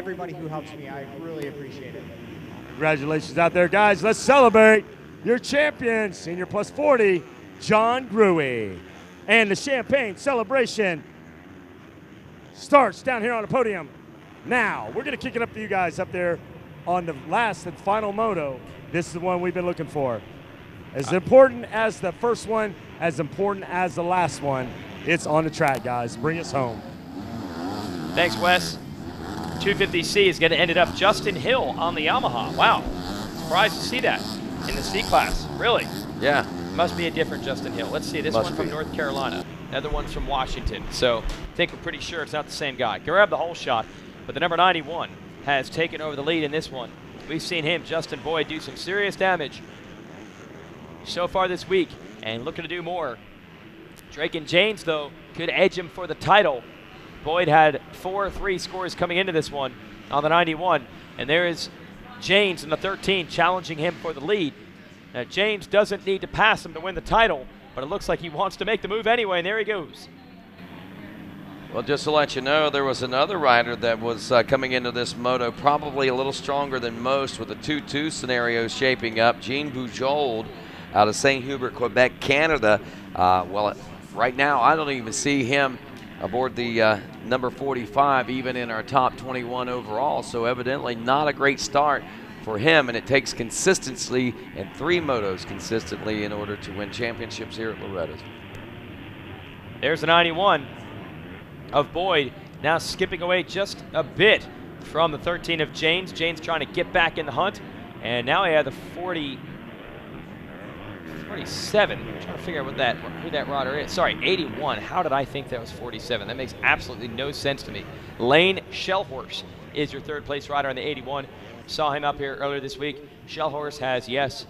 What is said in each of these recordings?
everybody who helps me. I really appreciate it. Congratulations out there, guys. Let's celebrate your champion, Senior Plus 40, John Gruey. And the champagne celebration starts down here on the podium. Now, we're going to kick it up to you guys up there on the last and final moto. This is the one we've been looking for. As important as the first one, as important as the last one, it's on the track, guys. Bring us home. Thanks, Wes. 250C is going to end it up Justin Hill on the Yamaha. Wow. Surprised to see that in the C class. Really? Yeah. Must be a different Justin Hill. Let's see. This one from North Carolina. Another one's from Washington. So I think we're pretty sure it's not the same guy. Grab the whole shot. But the number 91 has taken over the lead in this one. We've seen him, Justin Boyd, do some serious damage so far this week and looking to do more. Drake and James, though, could edge him for the title. Boyd had 4-3 scores coming into this one on the 91. And there is James in the 13 challenging him for the lead. Now, James doesn't need to pass him to win the title, but it looks like he wants to make the move anyway, and there he goes. Well, just to let you know, there was another rider that was coming into this moto probably a little stronger than most with a 2-2 scenario shaping up. Jean Bujold out of St. Hubert, Quebec, Canada. Well, right now I don't even see him aboard the number 45, even in our top 21 overall. So evidently not a great start for him, and it takes consistency and 3 motos consistently in order to win championships here at Loretta's. There's the 91 of Boyd, now skipping away just a bit from the 13 of James. James trying to get back in the hunt, and now he had the 47. I'm trying to figure out who that rider is. Sorry, 81. How did I think that was 47? That makes absolutely no sense to me. Lane Shellhorse is your third place rider on the 81. Saw him up here earlier this week. Shellhorse has, yes,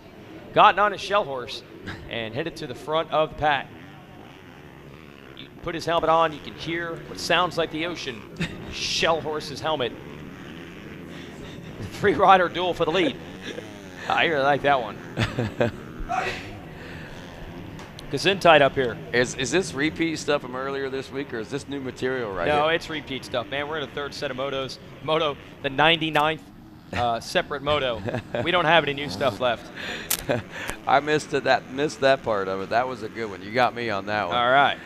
gotten on his Shellhorse and headed to the front of the pack. You put his helmet on, you can hear what sounds like the ocean. Shellhorse's helmet. 3-rider duel for the lead. I really like that one. Gesundheit up here. Is this repeat stuff from earlier this week, or is this new material right here? No, it's repeat stuff, man. We're in a third set of motos. Moto, the 99th separate moto. We don't have any new stuff left. I missed that part of it. That was a good one. You got me on that one. All right.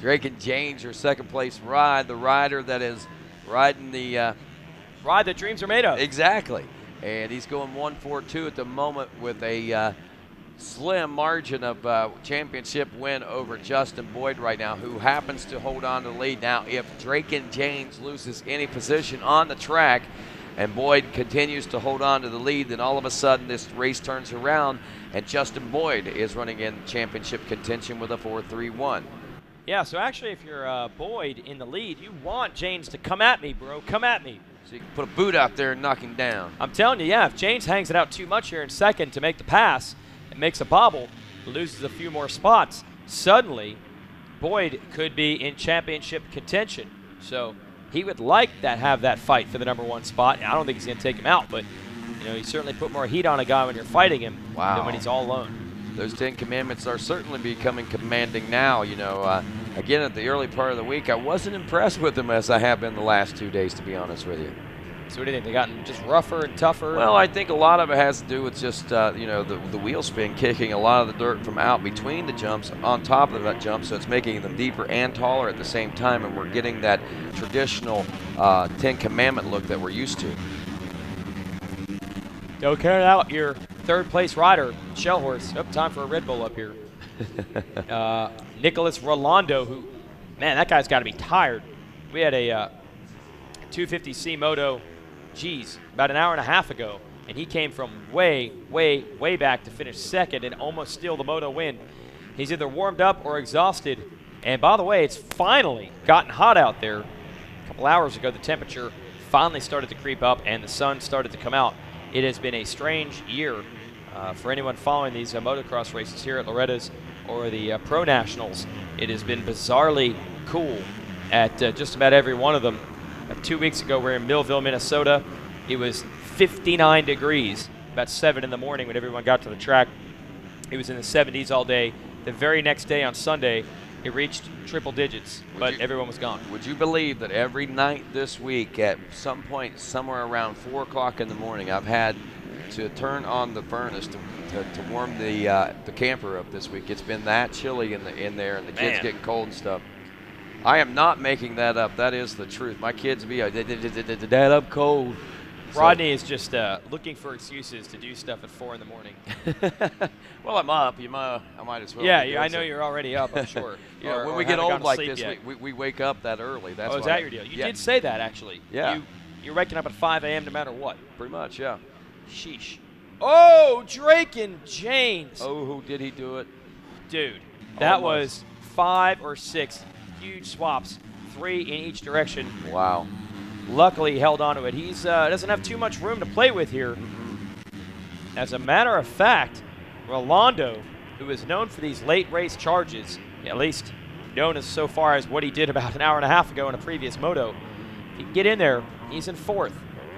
Drake and James, your second place ride, the rider that is riding the ride that dreams are made of. Exactly. And he's going 1-4-2 at the moment with a slim margin of championship win over Justin Boyd right now, who happens to hold on to the lead. Now, if Drake and James loses any position on the track and Boyd continues to hold on to the lead, then all of a sudden this race turns around and Justin Boyd is running in championship contention with a 4-3-1. Yeah, so actually if you're Boyd in the lead, you want James to come at me, bro. Come at me. So you can put a boot out there and knock him down. I'm telling you, yeah, if James hangs it out too much here in second to make the pass and makes a bobble, loses a few more spots, suddenly Boyd could be in championship contention. So he would like to have that fight for the number 1 spot. I don't think he's going to take him out, but you know, you certainly put more heat on a guy when you're fighting him than when he's all alone. Those 10 commandments are certainly becoming commanding now. You know, again, at the early part of the week, I wasn't impressed with them as I have been the last 2 days, to be honest with you. So what do you think? They gotten just rougher and tougher? Well, I think a lot of it has to do with just, you know, the wheel spin kicking a lot of the dirt from out between the jumps on top of that jump, so it's making them deeper and taller at the same time, and we're getting that traditional 10 commandment look that we're used to. Go carry out your third place rider, Shellhorse. Oh, time for a Red Bull up here. Nicholas Rolando, who, man, that guy's got to be tired. We had a 250C moto, geez, about an hour and a half ago, and he came from way, way, way back to finish second and almost steal the moto win. He's either warmed up or exhausted. And by the way, it's finally gotten hot out there. A couple hours ago, the temperature finally started to creep up and the sun started to come out. It has been a strange year for anyone following these motocross races here at Loretta's or the Pro Nationals. It has been bizarrely cool at just about every one of them. 2 weeks ago, we were in Millville, Minnesota. It was 59 degrees, about 7 in the morning when everyone got to the track. It was in the 70s all day. The very next day on Sunday, it reached triple digits, but everyone was gone. Would you believe that every night this week at some point somewhere around 4 o'clock in the morning, I've had to turn on the furnace to warm the camper up this week. It's been that chilly in there, and the kids getting cold and stuff. I am not making that up. That is the truth. My kids be Dad, I'm cold. Rodney is just looking for excuses to do stuff at 4 in the morning. Well, I'm up. I might as well. Yeah, I know you're already up, I'm sure. Yeah, when we get old like this, we wake up that early. That's is that your deal? You did say that, actually. Yeah. You're waking up at 5 a.m. no matter what. Pretty much, yeah. Sheesh. Oh, Drake and James. Oh, who did he do it? Dude, that was 5 or 6 huge swaps, 3 in each direction. Wow. Luckily, he held on to it. He's doesn't have too much room to play with here. As a matter of fact, Rolando, who is known for these late race charges, at least known as so far as what he did about an hour and a half ago in a previous moto, if he can get in there, he's in 4th.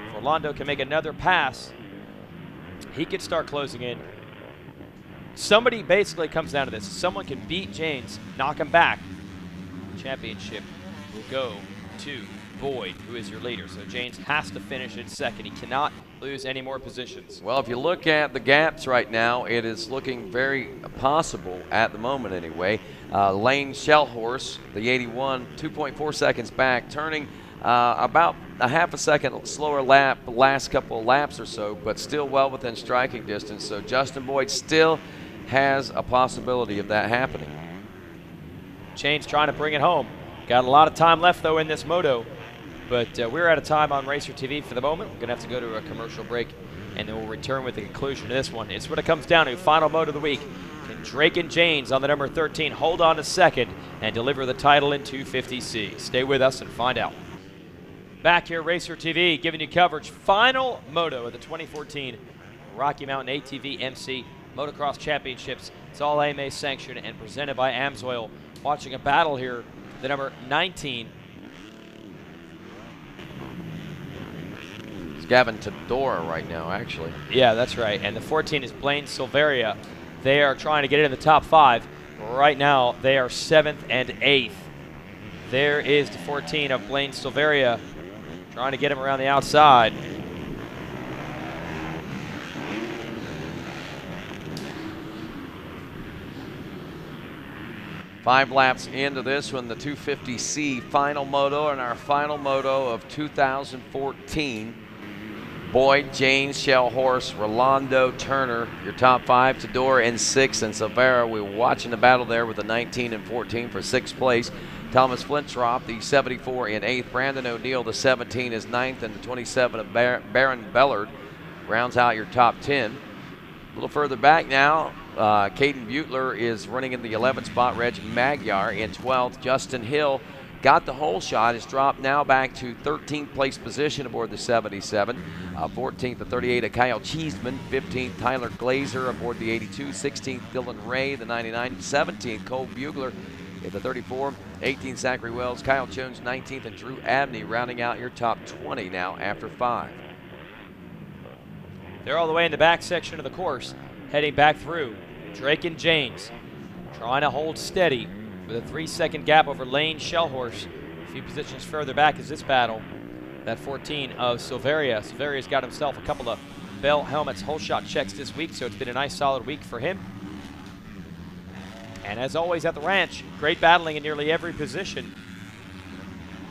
If Rolando can make another pass, he could start closing in. Somebody basically comes down to this. Someone can beat James, knock him back. Championship will go to Boyd, who is your leader. So James has to finish in 2nd. He cannot lose any more positions. Well, if you look at the gaps right now, it is looking very possible at the moment anyway. Lane Shellhorse, the 81, 2.4 seconds back, turning about a half a second slower lap the last couple of laps or so, but still well within striking distance. So Justin Boyd still has a possibility of that happening. James trying to bring it home. Got a lot of time left, though, in this moto. But we're out of time on RacerTV for the moment. We're going to have to go to a commercial break, and then we'll return with the conclusion of this one. It's what it comes down to. Final moto of the week. Can Drake and James on the number 13 hold on to 2nd and deliver the title in 250C? Stay with us and find out. Back here, RacerTV, giving you coverage. Final moto of the 2014 Rocky Mountain ATV MC Motocross Championships. It's all AMA sanctioned and presented by AMSOIL. Watching a battle here, the number 19. It's Gavin Todora right now, actually. Yeah, that's right. And the 14 is Blaine Silveria. They are trying to get into the top 5. Right now, they are 7th and 8th. There is the 14 of Blaine Silveria, trying to get him around the outside. Five laps into this one, the 250C final moto, and our final moto of 2014. Boyd, James, Shellhorse, Rolando, Turner, your top 5, Todora in 6th, and Silvera. We're watching the battle there with the 19 and 14 for 6th place. Thomas Flintrop, the 74 in 8th. Brandon O'Neill, the 17 is 9th, and the 27 of Baron Bellard rounds out your top 10. A little further back now, Caden Butler is running in the 11th spot. Reg Magyar in 12th. Justin Hill got the whole shot. Has dropped now back to 13th place position aboard the 77. 14th, the 38 of Kyle Cheeseman. 15th, Tyler Glazer aboard the 82. 16th, Dylan Ray, the 99. 17th, Cole Bugler at the 34. 18th, Zachary Wells. Kyle Jones, 19th, and Drew Abney rounding out your top 20 now after 5. They're all the way in the back section of the course, heading back through. Drake and James trying to hold steady with a 3-second gap over Lane Shellhorse. A few positions further back is this battle. That 14 of Silveria. Silveria's got himself a couple of Bell Helmets whole shot checks this week, so it's been a nice solid week for him. And as always at the ranch, great battling in nearly every position.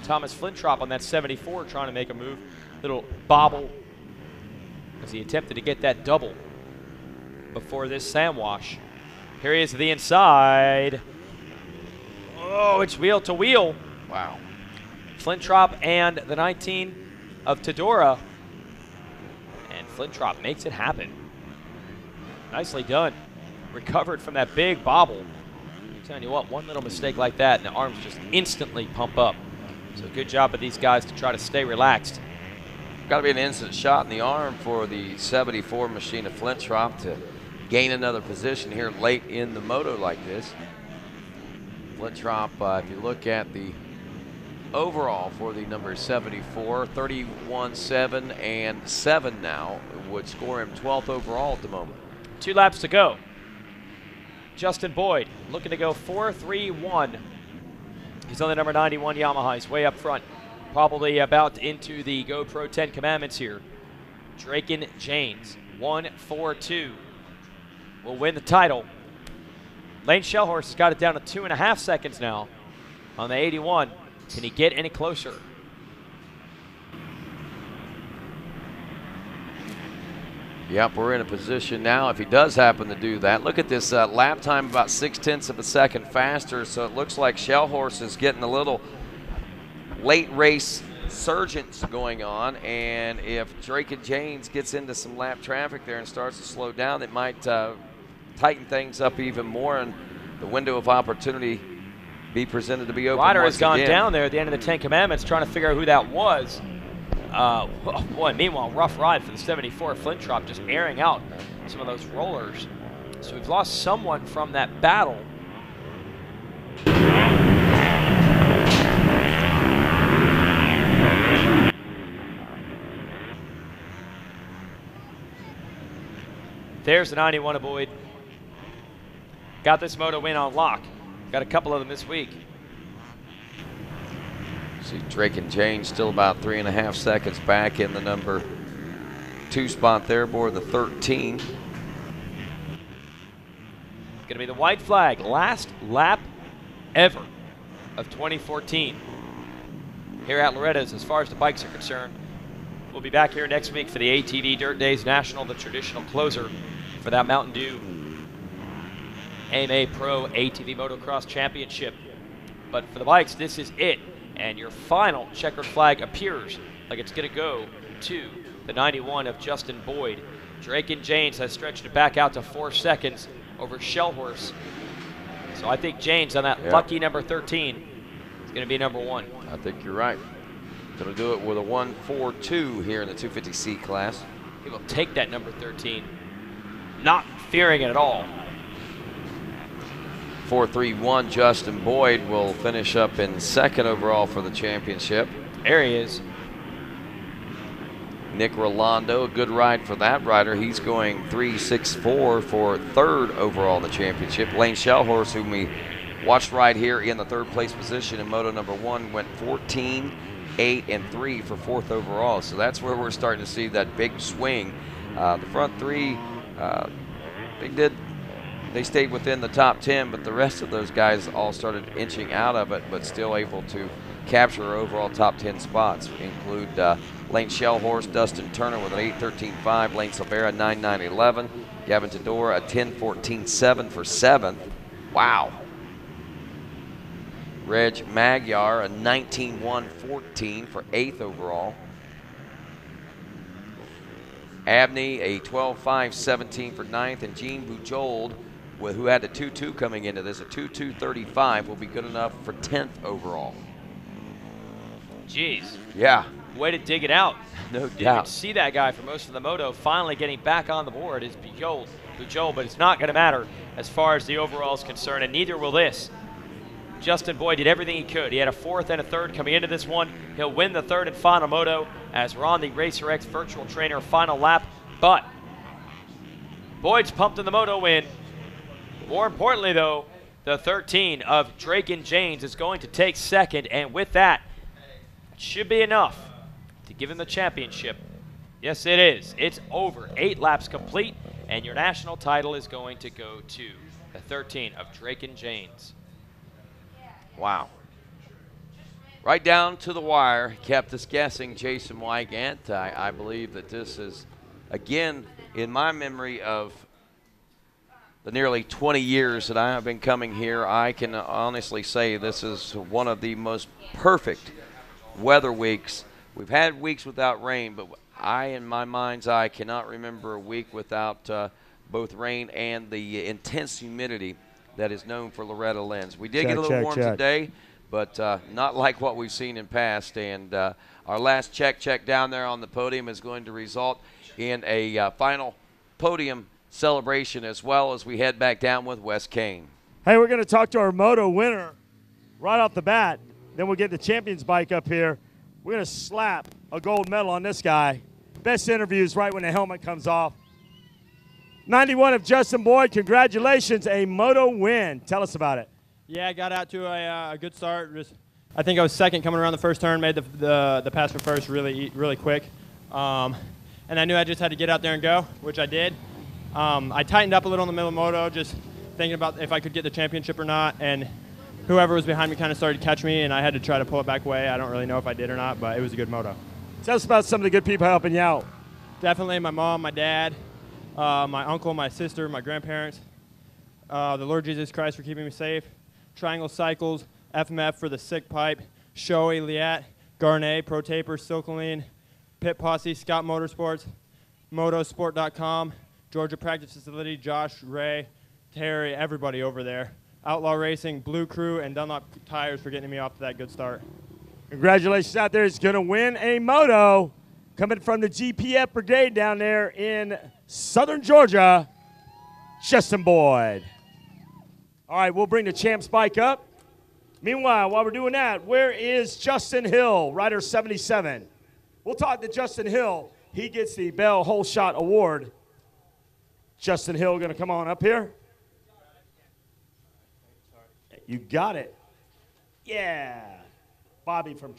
Thomas Flintrop on that 74 trying to make a move. Little bobble as he attempted to get that double before this Sam wash. Here he is to the inside. Oh, it's wheel to wheel. Wow. Flintrop and the 19 of Todora. And Flintrop makes it happen. Nicely done. Recovered from that big bobble. I'm telling you what, one little mistake like that and the arms just instantly pump up. So good job of these guys to try to stay relaxed. Got to be an instant shot in the arm for the 74 machine of Flintrop to gain another position here late in the moto like this. Flintrop, if you look at the overall for the number 74, 31-7 and 7 now, would score him 12th overall at the moment. 2 laps to go. Justin Boyd, looking to go 4.31. He's on the number 91 Yamaha. He's way up front, probably about into the GoPro 10 Commandments here. Draken Janes, 1.42, will win the title. Lane Shellhorse has got it down to 2.5 seconds now on the 81. Can he get any closer? Yep, we're in a position now if he does happen to do that. Look at this lap time, about 0.6 of a second faster, so it looks like Shellhorse is getting a little late race surgence going on, and if Drake and Janes gets into some lap traffic there and starts to slow down, it might tighten things up even more, and the window of opportunity be presented to be open. Ryder has gone again. down there at the end of the 10 Commandments trying to figure out who that was. Oh boy, meanwhile, rough ride for the 74 Flintrop, just airing out some of those rollers. So we've lost someone from that battle. There's the 91 of Boyd. Got this moto win on lock. Got a couple of them this week. See Drake and Jane still about 3.5 seconds back in the number 2 spot there, aboard the 13. Going to be the white flag, last lap ever of 2014 here at Loretta's as far as the bikes are concerned. We'll be back here next week for the ATV Dirt Days National, the traditional closer for that Mountain Dew AMA Pro ATV Motocross Championship. But for the bikes, this is it. And your final checkered flag appears like it's going to go to the 91 of Justin Boyd. Drake and Janes has stretched it back out to 4 seconds over Shellhorse. So I think Janes on that lucky number 13 is going to be number 1. I think you're right. Going to do it with a 1.42 here in the 250C class. He will take that number 13, not fearing it at all. 4.31, Justin Boyd will finish up in 2nd overall for the championship. There he is. Nick Rolando, a good ride for that rider. He's going 3.64 for 3rd overall in the championship. Lane Shellhorse, whom we watched ride here in the 3rd place position in Moto number 1, went 14, 8, and 3 for 4th overall. So that's where we're starting to see that big swing. The front 3, they stayed within the top 10, but the rest of those guys all started inching out of it, but still able to capture overall top 10 spots. Include Lane Shellhorse, Dustin Turner with an 8.13.5, Lane Silvera 9.9.11, Gavin Tador a 10.14.7 for 7th. Wow. Reg Magyar a 19.1.14 for 8th overall. Abney a 12.5.17 for 9th, and Gene Bujold, who had a 2.2 coming into this, a 2.2.35, will be good enough for 10th overall. Jeez. Yeah. Way to dig it out. No Didn't doubt. see that guy for most of the moto. Finally getting back on the board is Bujold, but it's not going to matter as far as the overall is concerned, and neither will this. Justin Boyd did everything he could. He had a 4th and a 3rd coming into this one. He'll win the 3rd and final moto as we're on the RacerX Virtual Trainer final lap, but Boyd's pumped in the moto win. More importantly, though, the 13 of Drake and Janes is going to take 2nd, and with that, it should be enough to give him the championship. Yes, it is. It's over. 8 laps complete, and your national title is going to go to the 13 of Drake and Janes. Wow. Right down to the wire, kept us guessing, Jason Wygant. I believe that this is, again, in my memory of the nearly 20 years that I have been coming here, I can honestly say this is one of the most perfect weather weeks. We've had weeks without rain, but in my mind's eye, cannot remember a week without both rain and the intense humidity that is known for Loretta Lynn's. We did get a little warm today, but not like what we've seen in past. And our last check down there on the podium is going to result in a final podium celebration, as well as we head back down with Wes Kane. Hey, we're going to talk to our moto winner right off the bat. Then we'll get the champion's bike up here. We're going to slap a gold medal on this guy. Best interviews right when the helmet comes off. 91 of Justin Boyd, congratulations, a moto win. Tell us about it. Yeah, I got out to a good start. I think I was second coming around the first turn, made the pass for first really quick. And I knew I just had to get out there and go, which I did. I tightened up a little in the middle of moto, just thinking about if I could get the championship or not, and whoever was behind me kind of started to catch me, and I had to try to pull it back away. I don't really know if I did or not, but it was a good moto. Tell us about some of the good people helping you out. Definitely my mom, my dad, my uncle, my sister, my grandparents, the Lord Jesus Christ for keeping me safe, Triangle Cycles, FMF for the sick pipe, Shoei, Liat, Garnet, Pro Taper, Silkaline, Pit Posse, Scott Motorsports, Motosport.com, Georgia Practice Facility, Josh, Ray, Terry, everybody over there. Outlaw Racing, Blue Crew, and Dunlop Tires for getting me off to that good start. Congratulations out there. He's going to win a moto. Coming from the GPF Brigade down there in southern Georgia, Justin Boyd. All right, we'll bring the champ's bike up. Meanwhile, while we're doing that, where is Justin Hill, rider 77? We'll talk to Justin Hill. He gets the Bell Whole Shot Award. Justin Hill going to come on up here. You got it. Yeah. Bobby from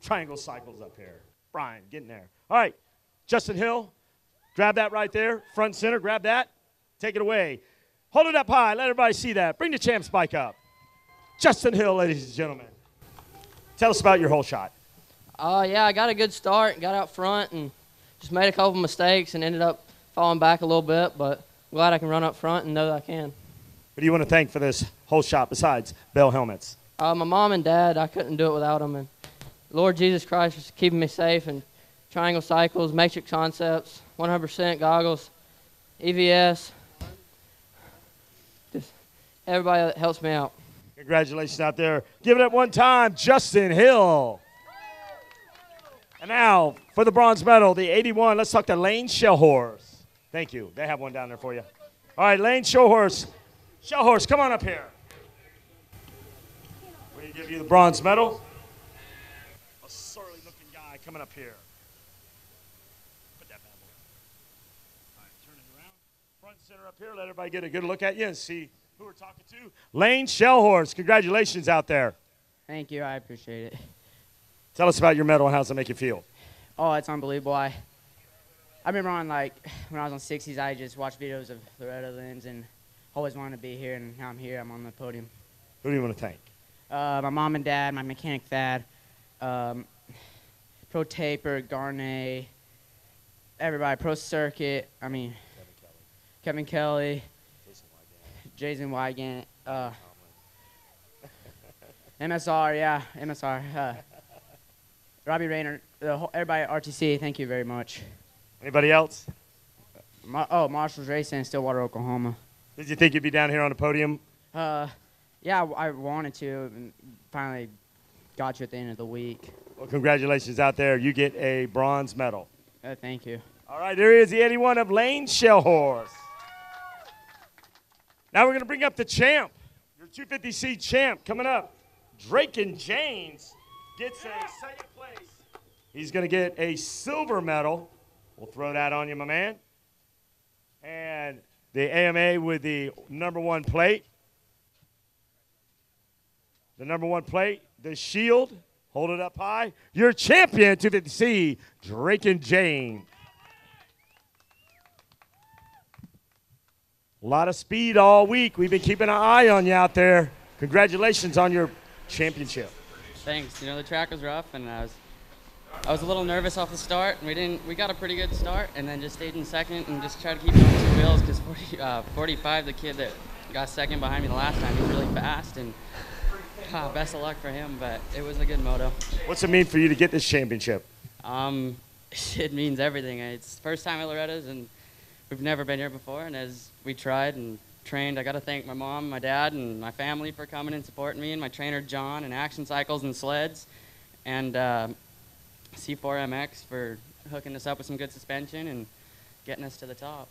Triangle Cycles up here. Brian, getting there. All right, Justin Hill, grab that right there. Front center, grab that. Take it away. Hold it up high. Let everybody see that. Bring the champ's bike up. Justin Hill, ladies and gentlemen. Tell us about your whole shot. Yeah, I got a good start, got out front, and just made a couple mistakes and ended up falling back a little bit, but I'm glad I can run up front and know that I can. Who do you want to thank for this whole shot besides Bell Helmets? My mom and dad, I couldn't do it without them, and Lord Jesus Christ was keeping me safe, and Triangle Cycles, Matrix Concepts, 100% Goggles, EVS, just everybody that helps me out. Congratulations out there. Give it up one time, Justin Hill. And now, for the bronze medal, the 81, let's talk to Lane Shellhorse. Thank you. They have one down there for you. All right, Lane Shellhorse. Shellhorse, come on up here. We're going to give you the bronze medal. A surly-looking guy coming up here. Put that bad boy up. All right, turn it around. Front center up here. Let everybody get a good look at you and see who we're talking to. Lane Shellhorse, congratulations out there. Thank you. I appreciate it. Tell us about your medal and how does it make you feel? Oh, it's unbelievable. I remember when I was on 60s, I just watched videos of Loretta Lynn's and always wanted to be here, and now I'm here. I'm on the podium. Who do you want to thank? My mom and dad, my mechanic Thad, Pro Taper, Garnet, everybody, Pro Circuit, Kevin Kelly, Jason Wygant, MSR, Robbie Rayner, everybody at RTC, thank you very much. Anybody else? Marshall's Racing in Stillwater, Oklahoma. Did you think you'd be down here on the podium? Yeah, I wanted to, and finally got you at the end of the week. Well, congratulations out there. You get a bronze medal. Thank you. All right, there is the 81 of Lane Shellhorse. Now we're going to bring up the champ, your 250C champ coming up. Drake and James gets a second place. He's going to get a silver medal. We'll throw that on you, my man. And the AMA with the #1 plate. The #1 plate, the shield. Hold it up high. Your champion, 250C, Drake and James. A lot of speed all week. We've been keeping an eye on you out there. Congratulations on your championship. Thanks. You know, the track was rough, and I was a little nervous off the start. And we got a pretty good start, and then just stayed in second and just tried to keep it on 2 wheels because 45, the kid that got second behind me the last time, he's really fast, and best of luck for him. But it was a good moto. What's it mean for you to get this championship? It means everything. It's the first time at Loretta's, and we've never been here before. And as we tried and trained, I got to thank my mom, my dad, and my family for coming and supporting me, and my trainer John, and Action Cycles and Sleds, and C4MX for hooking us up with some good suspension and getting us to the top.